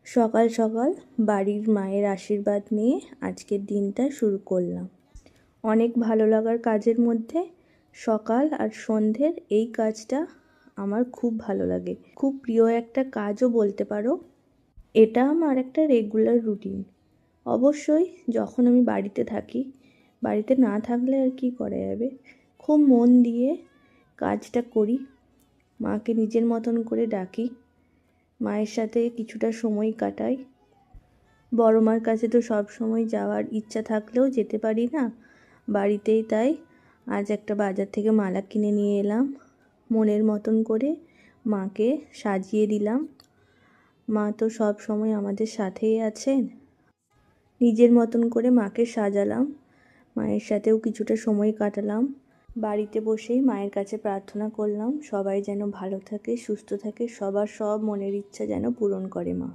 সকাল সকাল বাড়ির মায়ের আশীর্বাদ নিয়ে আজকের দিনটা শুরু করলাম। অনেক ভালো লাগার কাজের মধ্যে সকাল আর সন্ধ্যের এই কাজটা আমার খুব ভালো লাগে, খুব প্রিয় একটা কাজও বলতে পারো। এটা আমার একটা রেগুলার রুটিন। অবশ্যই যখন আমি বাড়িতে থাকি, বাড়িতে না থাকলে আর কি করা যাবে, খুব মন দিয়ে কাজটা করি। মাকে নিজের মতন করে ডাকি, মায়ের সাথে কিছুটা সময় কাটাই। বড় মার কাছে তো সব সময় যাওয়ার ইচ্ছা থাকলেও যেতে পারি না বাড়িতেই, তাই আজ একটা বাজার থেকে মালা কিনে নিয়ে এলাম। মনের মতন করে মাকে সাজিয়ে দিলাম। মা তো সব সময় আমাদের সাথেই আছেন। নিজের মতন করে মাকে সাজালাম, মায়ের সাথেও কিছুটা সময় কাটালাম। বাড়িতে বসেই মায়ের কাছে প্রার্থনা করলাম সবাই যেন ভালো থাকে, সুস্থ থাকে, সবার সব মনের ইচ্ছা যেন পূরণ করে মা।